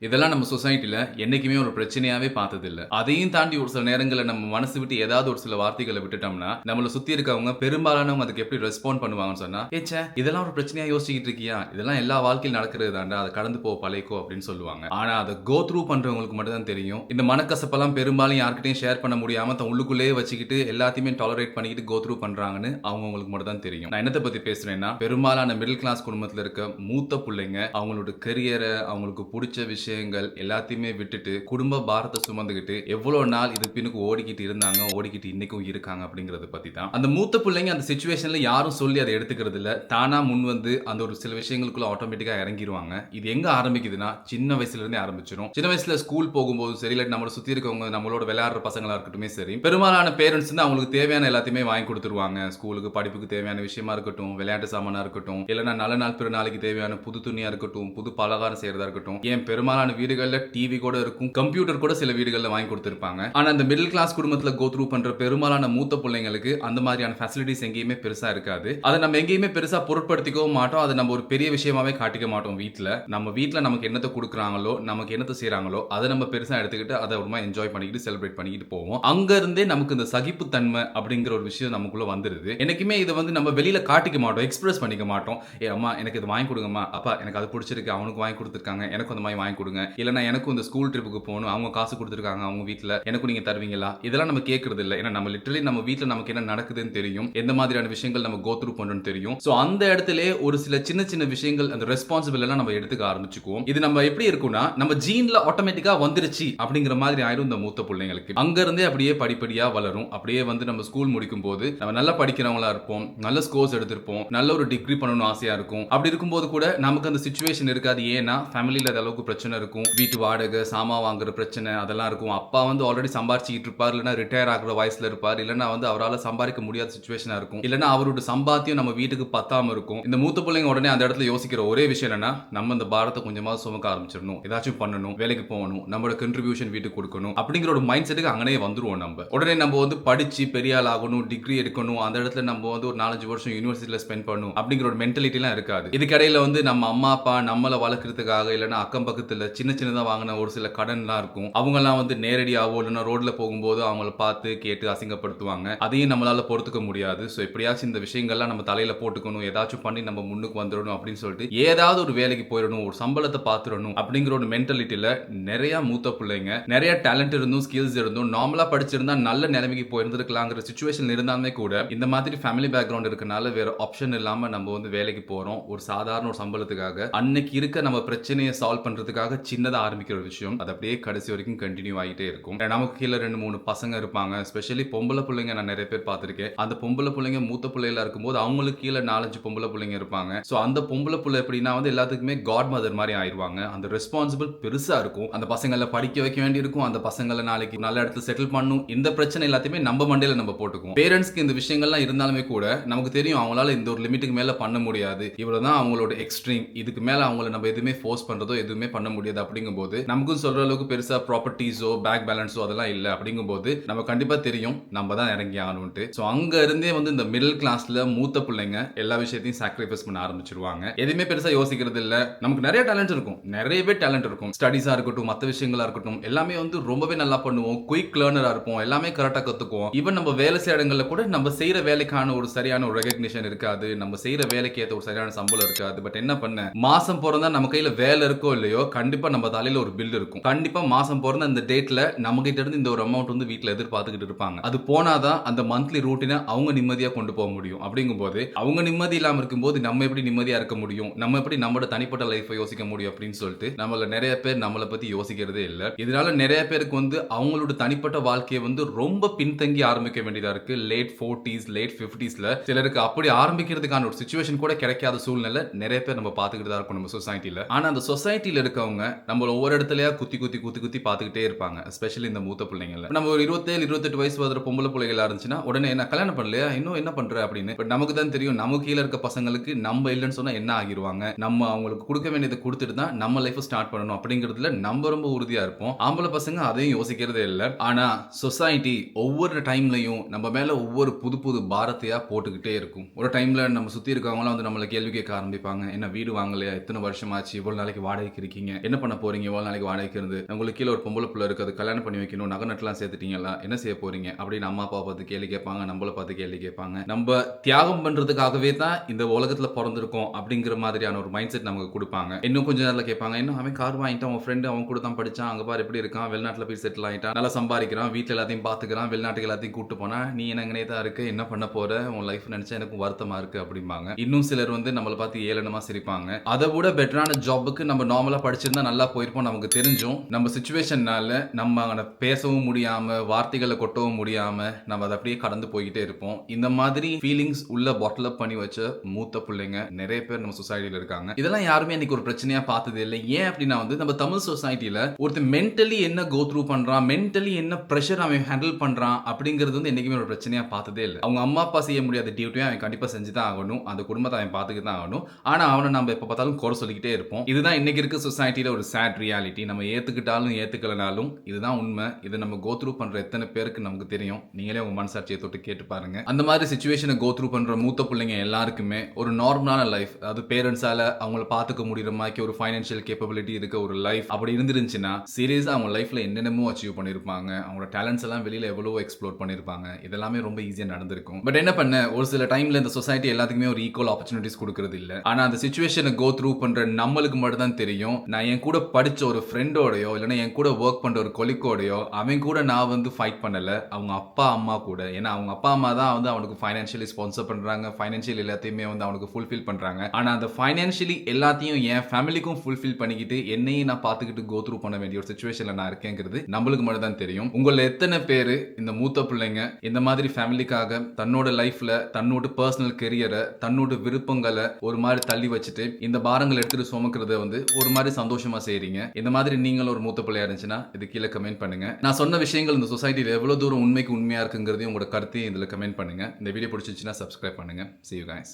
இதெல்லாம் நம்ம சொசைட்டில என்னைக்குமே ஒரு பிரச்சனையாவே பார்த்ததில்ல. அதையும் தாண்டி ஒரு சில நேரங்கள்ல நம்ம மனசு விட்டு ஏதாவது ஒரு சில வார்த்தைகள விட்டுட்டோம்னா, நம்மள சுத்தி இருக்கவங்க பெரும்பாலானவங்க அதுக்கு எப்படி ரெஸ்பாண்ட் பண்ணுவாங்கன்னு சொன்னா, "ச்சே இதெல்லாம் ஒரு பிரச்சனையா யோசிச்சுக்கிட்டு இருக்கியா? இதெல்லாம் எல்லா வாழ்க்கையிலும் நடக்கிறது தான்டா. அத கடந்து போ பழகிக்கோ" அப்படின்னு சொல்லுவாங்க. ஆனா அத கோ த்ரூ பண்றவங்களுக்கு மட்டும் தான் தெரியும். இந்த மனக்கசப்பெல்லாம் பெரும்பாலும் யார்கிட்டயும் ஷேர் பண்ண முடியாம தன் உள்ளுக்குள்ளேயே வச்சுக்கிட்டு எல்லாத்தையுமே டாலரேட் பண்ணிக்கிட்டு கோ த்ரூ பண்றாங்கன்னு அவங்கவங்களுக்கு மட்டும் தான் தெரியும். நான் என்னத்த பத்தி பேசுறேன்னா, பெரும்பாலான மிடில் கிளாஸ் குடும்பத்துல இருக்க மூத்த புள்ளைங்க அவங்களோட கரியர, அவங்களுக்கு புடிச்ச விஷயங்கள் எல்லாத்தையுமே விட்டுட்டு, குடும்ப பாரத்த சுமந்துகிட்டு, எவ்வளோ நாள் இது பின்னுக்கு ஓடிக்கிட்டு இருந்தாங்க, ஓடிக்கிட்டு இன்னைக்கும் இருக்காங்க அப்படிங்கிறத பத்தி தான். அந்த மூத்த புள்ளைங்க அந்த சிச்சுவேஷன்ல யாரும் சொல்லி அத எடுத்துக்கிறது இல்ல. தானா முன் வந்து அந்த ஒரு சில விஷயங்களுக்குள்ள ஆட்டோமேட்டிக்கா இறங்கிருவாங்க. இது எங்க ஆரம்பிக்குதுன்னா, சின்ன வயசுல இருந்தே ஆரம்பிச்சிரும். சின்ன வயசுல ஸ்கூல் போகும்போதும் சரி, இல்லாட்டி நம்மள சுத்தி இருக்கவங்க நம்மளோட விளையாடுற பசங்களா இருக்கட்டுமே சரி, பெரும்பாலான பேரண்ட்ஸ் வந்து அவங்களுக்கு தேவையான எல்லாத்தையுமே வாங்கி குடுத்துருவாங்க. ஸ்கூலுக்கு படிப்புக்கு தேவையான விஷயமா இருக்கட்டும், விளையாட்டு சாமானா இருக்கட்டும், இல்லன்னா நல்ல நாள் பிற நாளைக்கு தேவையான புது துணியா இருக்கட்டும், புது பலகாரம் செய்றதா இருக்கட்டும். ஏன் பெரும்பாலான வீடுகள்ல டிவி கூட இருக்கும். கம்ப்யூட்டர் கூட சில வீடுகள்ல வாங்கி குடுத்திருப்பாங்க. ஆனா அந்த மிடில் கிளாஸ் குடும்பத்துல கோ த்ரூ பண்ற பெரும்பாலான மூத்த புள்ளைங்களுக்கு அந்த மாதிரியான ஃபெசிலிட்டிஸ் எங்கேயுமே பெருசா இருக்காது. அத நம்ம எங்கேயுமே பெருசா பொருட்படுத்திக்கவும் மாட்டோம். அத நம்ம ஒரு பெரிய விஷயமாவே காட்டிக்க மாட்டோம் வீட்ல. நம்ம வீட்ல நமக்கு என்னத்த குடுக்குறாங்களோ, நமக்கு என்னத்த செய்றாங்களோ, அத நம்ம பெருசா எடுத்துக்கிட்டு அத ஒரு மாரி என்ஜாய் பண்ணிக்கிட்டு, செலிப்ரேட் பண்ணிக்கிட்டு போவோம். அங்க இருந்தே நமக்கு இந்த சகிப்புத்தன்மை அப்படிங்கிற ஒரு விஷயம் நமக்குள்ள வந்துருது. என்னைக்குமே இத வந்து நம்ம வெளியில காட்டிக்க மாட்டோம். எக்ஸ்பிரஸ் பண்ணிக்க மாட்டோம். அம்மா எனக்கு இது வாங்கி குடுங்கம்மா. அப்பா எனக்கு அது புடிச்சிருக்கு. அவனுக்கு வாங்கி குடுத்துருக்காங்க. எனக்கும் அந்த மாரி வாங்கி குடுங்க. இல்லன்னா எனக்கும் இந்த ஸ்கூல் ட்ரிப்புக்கு போணும். அவங்க காசு குடுத்துருக்காங்க அவங்க வீட்ல. எனக்கும் நீங்க தருவீங்களா? இதெல்லாம் நம்ம கேட்கறது இல்ல. ஏன்னா நம்ம லிட்டரலி நம்ம வீட்ல நமக்கு என்ன நடக்குதுன்னு தெரியும். எந்த மாதிரியான விஷயங்கள் நம்ம கோ த்ரூ பண்றோம்னு தெரியும். சோ அந்த இடத்திலேயே ஒரு சில சின்ன சின்ன விஷயங்கள் அந்த ரெஸ்பான்சிபிள் எல்லாம் நம்ம எடுத்துக்க ஆரம்பிச்சுக்குவோம். இது நம்ம எப்படி இருக்கும்னா, நம்ம ஜீன்ல ஆட்டோமேட்டிக்கா வந்துருச்சு அப்படிங்கிற மாதிரி ஆயிரும் இந்த மூத்த புள்ளைங்களுக்கு. அங்க இருந்தே அப்படியே படிப்படியா வளரும். அப்படியே வந்து நம்ம ஸ்கூல் முடிக்கும்போது நம்ம நல்லா படிக்கிறவங்களா இருப்போம். நல்ல ஸ்கோர்ஸ் எடுத்திருப்போம். நல்ல ஒரு டிகிரி பண்ணணும்னு ஆசையா இருக்கும். அப்படி இருக்கும்போது கூட நமக்கு அந்த சிச்சுவேஷன் இருக்காது. ஏன்னா ஃபேமிலில அந்த அளவுக்கு பிரச்சனை இருக்கும். வீட்டு வாடகை, சாமான் வாங்குற பிரச்சனை அதெல்லாம் இருக்கும். அப்பா வந்து ஆல்ரெடி சம்பாரிச்சுக்கிட்டு இருப்பார். இல்லன்னா ரிட்டயர் ஆகுற வயசுல இருப்பார். இல்லன்னா வந்து அவரால சம்பாதிக்க முடியாத சிச்சுவேஷனா இருக்கும். இல்லன்னா அவரோட சம்பாத்தியம் நம்ம வீட்டுக்கு பத்தாம இருக்கும். இந்த மூத்த பிள்ளைங்க உடனே அந்த இடத்துல யோசிக்கிற ஒரே விஷயம் என்னன்னா, நம்ம இந்த பாரத்தை கொஞ்சமாவது சுமக்க ஆரம்பிச்சிடணும். ஏதாச்சும் பண்ணணும். வேலைக்கு போகணும். நம்மளோட கன்ட்ரிபியூஷன் வீட்டுக்கு கொடுக்கணும். அப்படிங்கிற ஒரு மைண்ட் செட்டுக்கு அங்கனே வந்துருவோம் நம்ம. உடனே நம்ம வந்து படிச்சு பெரிய ஆள் ஆகணும், டிகிரி எடுக்கணும். அந்த இடத்துல நம்ம வந்து ஒரு 4, 5 வருஷம் யுனிவர்சிட்டியில ஸ்பெண்ட் பண்ணணும். அப்படிங்கிற ஒரு மென்டாலிட்டி எல்லாம் இருக்காது. இதுக்கிடையில வந்து நம்ம அம்மா, அப்பா நம்மள வளர்க்கறதுக்காக இல்லன்னா அக்கம் பக்கத்துல சின்ன சின்னதா வாங்கின ஒரு சில கடன்லாம் இருக்கும். அவங்கலாம் வந்து நேரடியாவோ இல்லன்னா ரோட்ல போகும்போது அவங்கள பார்த்து கேட்டு அசிங்கப்படுத்துவாங்க. அதையும் நம்மளால பொறுத்துக்க முடியாது. சோ எப்படியாச்சும் இந்த விஷயங்கள்லாம் நம்ம தலையில போட்டுக்கணும். ஏதாச்சும் பண்ணி நம்ம முன்னுக்கு வந்துரணும் அப்படின்னு சொல்லிட்டு ஏதாவது ஒரு வேலைக்கு போயிடணும். ஒரு சம்பளத்தை பார்த்துடணும் அப்படிங்கிற ஒரு மென்டாலிட்டில நிறைய மூத்த பிள்ளைங்க நிறைய டேலண்ட் இருந்தும் ஸ்கில்ஸ் இருந்தும் நார்மலா படிச்சிருந்தா நல்ல நிலைமைக்கு போயிருந்திருக்கலாங்கிற சிச்சுவேஷன் இருந்தாலுமே கூட இந்த மாதிரி ஃபேமிலி பேக்ரவுண்ட் இருக்கனால வேற ஆப்ஷன் இல்லாம நம்ம வந்து வேலைக்கு போறோம். ஒரு சாதாரண ஒரு சம்பளத்துக்காக அன்னைக்கு இருக்க நம்ம பிரச்சனையை சால்வ் பண்றதுக்காக சின்னதா ஆரம்பிக்கிற ஒரு விஷயம் அது அப்படியே கடைசி வரைக்கும் கண்டினியூ ஆகிட்டே இருக்கும். நமக்கு கீழே 2, 3 பசங்க இருப்பாங்க. ஸ்பெஷலி பொம்பளை பிள்ளைங்க நான் நிறைய பேர் பார்த்திருக்கேன். அந்த பொம்பளை பிள்ளைங்க மூத்த பிள்ளைகளா இருக்கும்போது அவங்களுக்கு கீழே 4, 5 பொம்பளை பிள்ளைங்க இருப்பாங்க. சோ அந்த பொம்பளை பிள்ளை எப்படின்னா வந்து எல்லாத்துக்குமே காட் மதர் மாதிரி ஆயிருவாங்க. அந்த ரெஸ்பான்சிபிள் பெருசா இருக்கும். அந்த பசங்களை படிக்க வைக்க வேண்டி இருக்கும். அந்த பசங்களை நாளைக்கு நல்ல இடத்துல செட்டில் பண்ணணும். இந்த பிரச்சனை எல்லாத்தையுமே நம்ம மண்டையில நம்ம போட்டுக்குவோம். பேரண்ட்ஸ்க்கு இந்த விஷயங்கள்லாம் இருந்தாலுமே கூட நமக்கு தெரியும் அவங்களால இந்த ஒரு லிமிட்டுக்கு மேல பண்ண முடியாது. இவ்வளவுதான் அவங்களோட எக்ஸ்ட்ரீம். இதுக்கு மேல அவங்கள நம்ம எதுவுமே ஃபோர்ஸ் பண்றதோ எதுவுமே பண்ண முடியாது அப்படிங்கும்போது நமக்கும் சொல்ற அளவுக்கு பெருசா ப்ராப்பர்ட்டிஸோ பேங்க் பேலன்ஸோ அதெல்லாம் இல்ல அப்படிங்கும்போது நம்ம கண்டிப்பா தெரியும் நம்ம தான் இறங்கி ஆகணும்ட்டு. சோ அங்க இருந்தே வந்து இந்த மிடில் கிளாஸ்ல மூத்த பிள்ளைங்க எல்லா விஷயத்தையும் சாக்ரிஃபைஸ் பண்ண ஆரம்பிச்சிருவாங்க. எதுவுமே பெருசா யோசிக்கிறது இல்ல. நமக்கு நிறைய டேலண்ட் இருக்கும். நிறையவே டேலண்ட் இருக்கும். ஸ்டடீஸா இருக்கட்டும், மத்த விஷயங்களா இருக்கட்டும், எல்லாமே வந்து ரொம்பவே நல்லா பண்ணுவோம். குயிக் லேர்னரா இருப்போம். எல்லாமே கரெக்டா கத்துக்குவோம். ஈவன் நம்ம வேலை செய்யற இடங்கள்ல கூட நம்ம செய்யற வேலைக்கான ஒரு சரியான ஒரு ரெகக்னிஷன் இருக்காது. நம்ம செய்யற வேலைக்கு ஏத்த ஒரு சரியான சம்பளம் இருக்காது. பட் என்ன பண்ண மாசம் பிறந்தா நம்ம கையில வேலை இருக்கோ இல்லையோ கண்டிப்பா நம்ம தலையில ஒரு பில் இருக்கும். கண்டிப்பா மாசம் பிறந்த அந்த டேட்ல நம்ம கிட்ட இருந்து இந்த ஒரு அமௌண்ட் வந்து வீட்ல எதிர்பார்த்துக்கிட்டு இருப்பாங்க. அது போனாதான் அந்த மந்த்லி ரூட்டினை அவங்க நிம்மதியா கொண்டு போக முடியும். அப்படிங்கும்போது அவங்க நிம்மதி இல்லாம இருக்கும்போது நம்ம எப்படி நிம்மதியா இருக்க முடியும்? நம்ம எப்படி நம்மளோட தனிப்பட்ட லைஃபை யோசிக்க முடியும் அப்படின்னு சொல்லிட்டு நம்மள நிறைய பேர் நம்மளை பத்தி யோசிக்கிறதே இல்ல. இதனால நிறைய பேருக்கு வந்து அவங்களோட தனிப்பட்ட வாழ்க்கையை வந்து ரொம்ப பின்தங்கி ஆரம்பிக்க வேண்டியதா இருக்கு. லேட் 40s லேட் 50sல சிலருக்கு அப்படி ஆரம்பிக்கிறதுக்கான ஒரு சிச்சுவேஷன் கூட கிடைக்காத சூழ்நிலை நிறைய பேர் நம்ம பார்த்துக்கிட்டு தான் இருக்கோம் நம்ம சொசைட்டில. ஆனா அந்த சொசைட்டில இருக்கவங்க நம்மள ஒவ்வொரு இடத்துலயா குத்தி குத்தி குத்தி குத்தி பார்த்துக்கிட்டே இருப்பாங்க. எஸ்பெஷலி இந்த மூத்த பிள்ளைங்கள. நம்ம ஒரு 27, 28 வயசு வர பொம்பளை பிள்ளைகளா இருந்துச்சுன்னா உடனே என்ன கல்யாணம் பண்ணலையா? இன்னும் என்ன பண்ற அப்படின்னு. பட் நமக்கு தான் தெரியும் நம்ம கீழ இருக்க பசங்களுக்கு நம்ம இல்லைன்னு சொன்னா என்ன ஆகிருவாங்க. நம்ம அவங்களுக்கு கொடுக்க வேண்டியதை கொடுத்துட்டு தான் நம்ம லைஃப் ஸ்டார்ட் பண்ணணும் அப்படிங்கிறதுல நம்ம ரொம்ப உறுதியா இருப்போம். ஆம்பளை பசங்க அதையும் யோசிக்கிறதே இல்ல. ஆனா சொசைட்டி ஒவ்வொரு டைம்லயும் நம்ம மேல ஒவ்வொரு புது புது பாரத்தையா போட்டுக்கிட்டே இருக்கும். ஒரு டைம்ல நம்ம சுத்தி இருக்கவங்க வந்து நம்மள கேள்வி கேட்க ஆரம்பிப்பாங்க. என்ன வீடு வாங்கலையா? எத்தனை வருஷமாச்சு? இவ்வளவு நாளைக்கு வாடகைக்கு இருக்கீங்க? என்ன பண்ண போறீங்க எவ்வளவு நாளைக்கு வாடகைக்கு இருந்து, உங்களுக்கு கீழே ஒரு பொம்பளை புள்ள இருக்குது, கல்யாணம் பண்ணி வைக்கணும், நகை நட்டுலாம் சேர்த்துட்டீங்களா, என்ன செய்ய போறீங்க அப்படின்னு அம்மா அப்பா பார்த்து கேள்வி கேட்பாங்க, நம்மள பார்த்து கேள்வி கேட்பாங்க. நம்ம தியாகம் பண்றதுக்காகவே தான் இந்த உலகத்துல பிறந்திருக்கோம் அப்படிங்கிற மாதிரியான ஒரு மைண்ட் செட் நமக்கு கொடுப்பாங்க. இன்னும் கொஞ்ச நேரத்துல கேட்பாங்க, இன்னும் அவன் கார் வாங்கிட்டான், அவன் ஃப்ரெண்டு அவன் கூட தான் படிச்சான், அங்க பாரு எப்படி இருக்கான், வெளிநாட்டுல போய் செட்டில் ஆயிட்டான், நல்லா சம்பாதிக்கிறான், வீட்டுல எல்லாத்தையும் பாத்துக்கிறான், வெளிநாட்டுக்கு எல்லாத்தையும் கூட்டு போனா நீ என்னங்கனே தான் இருக்கு, என்ன பண்ண போற, உன் லைஃப் நினைச்சா எனக்கு வருத்தமா இருக்கு அப்படிம்பாங்க. இன்னும் சிலர் வந்து நம்மளை பார்த்து ஏளனமா சிரிப்பாங்க. அதை விட பெட்டரான ஜாபுக்கு நம்ம நார்மலா படிச்சிருந்தா நல்லா போயிருப்போம் நமக்கு தெரிஞ்சும் நம்ம சிச்சுவேஷன்னால நம்ம அங்க பேசவும் முடியாம வார்த்தைகளை கொட்டவும் முடியாம நம்ம அதை அப்படியே கடந்து போய்கிட்டே இருப்போம். இந்த மாதிரி ஃபீலிங்ஸ் உள்ள பாட்டில் அப் பண்ணி வச்ச மூத்த பிள்ளைங்க நிறைய பேர் நம்ம சொசைட்டில இருக்காங்க. இதெல்லாம் யாருமே இன்னைக்கு ஒரு பிரச்சனையா பார்த்தது இல்லை. ஏன் அப்படின்னா வந்து நம்ம தமிழ் சொசைட்டில ஒருத்தர் மென்டலி என்ன கோ த்ரூ பண்றான், மென்டலி என்ன பிரஷர் அவன் ஹேண்டில் பண்றான் அப்படிங்கிறது வந்து என்னைக்குமே ஒரு பிரச்சனையா பார்த்ததே இல்லை. அவங்க அம்மா அப்பா செய்ய முடியாத டியூட்டியும் அவன் கண்டிப்பா செஞ்சு தான் ஆகணும், அந்த குடும்பத்தை அவன் பார்த்துக்க தான் ஆகணும். ஆனா அவனை நம்ம எப்ப பார்த்தாலும் குறை சொல்லிக்கிட்டே இருப்போம். இதுதான் இன்னைக்கு இருக்க சொசைட்டில ஒரு சேட் ரியாலிட்டி. நம்ம ஏத்துக்கிட்டாலும் ஏத்துக்கலனாலும் இதுதான் உண்மை. இது நம்ம கோ த்ரூ பண்ற எத்தனை பேருக்கு நமக்கு தெரியும். நீங்களே உங்க மனசாட்சியை தொட்டு கேட்டு பாருங்க. அந்த மாதிரி சிச்சுவேஷனை கோ த்ரூ பண்ற மூத்த பிள்ளைங்க எல்லாருக்குமே ஒரு நார்மலான லைஃப், அதாவது பேரண்ட்ஸால அவங்கள பார்த்துக்க முடியுற மாதிரி ஒரு ஃபைனான்சியல் கேப்பபிலிட்டி இருக்க ஒரு லைஃப் அப்படி இருந்துருந்துச்சுன்னா சீரியஸா அவங்க லைஃப்ல என்னென்னமோ அச்சீவ் பண்ணிருப்பாங்க. அவங்களோட டேலண்ட்ஸ் எல்லாம் வெளியில எவ்வளவோ எக்ஸ்ப்ளோர் பண்ணிருப்பாங்க. இதெல்லாமே ரொம்ப ஈஸியா நடந்திருக்கும். பட் என்ன பண்ண, ஒரு சில டைம்ல இந்த சொசைட்டி எல்லாத்துக்குமே ஒரு ஈக்குவல் ஆப்பர்ச்சுனிட்டிஸ் கொடுக்கறது இல்ல. ஆனா அந்த சிச்சுவேஷனை கோ த்ரூ பண்ற நம்மளுக்கு மட்டும் தான் தெரியும். நான் என் கூட படிச்ச ஒரு ஃப்ரெண்டோடயோ இல்லைன்னா என் கூட ஒர்க் பண்ற ஒரு கொலிக்கோடையோ அவன் கூட நான் வந்து ஃபைட் பண்ணல, அவங்க அப்பா அம்மா கூட. ஏன்னா அவங்க அப்பா அம்மா தான் வந்து அவனுக்கு ஃபைனான்ஷியலி ஸ்பான்சர் பண்றாங்க, ஃபைனான்ஷியல் எல்லாத்தையுமே வந்து அவனுக்கு ஃபுல்ஃபில் பண்றாங்க. ஆனா அந்த ஃபைனான்ஷியலி எல்லாத்தையும் என் ஃபேமிலிக்கும் ஃபுல்ஃபில் பண்ணிக்கிட்டு என்னையும் நான் பார்த்துக்கிட்டு கோ த்ரூ பண்ண வேண்டிய ஒரு சிச்சுவேஷன்ல நான் இருக்கேங்கிறது நம்மளுக்கு மட்டும் தான் தெரியும். உங்கள எத்தனை பேர் இந்த மூத்த பிள்ளைங்க இந்த மாதிரி ஃபேமிலிக்காக தன்னோட லைஃப்ல தன்னோட பர்சனல் கெரியரை தன்னோட விருப்பங்களை ஒரு மாதிரி தள்ளி வச்சுட்டு இந்த பாரங்களை எடுத்துட்டு சுமக்கிறத வந்து ஒரு மாதிரி சந்தோஷமா செய்றீங்க. இந்த மாதிரி நீங்களும் ஒரு மூத்த பிள்ளையா இருந்துச்சுன்னா இது கீழே கமெண்ட் பண்ணுங்க. நான் சொன்ன விஷயங்கள் இந்த சொசைட்டில எவ்வளவு தூரம் உண்மைக்கு உண்மையா இருக்குங்கிறதையும் உங்களோட கருத்தையும் இதுல கமெண்ட் பண்ணுங்க. இந்த வீடியோ பிடிச்சிருச்சுன்னா சப்ஸ்கிரைப் பண்ணுங்க. See you guys.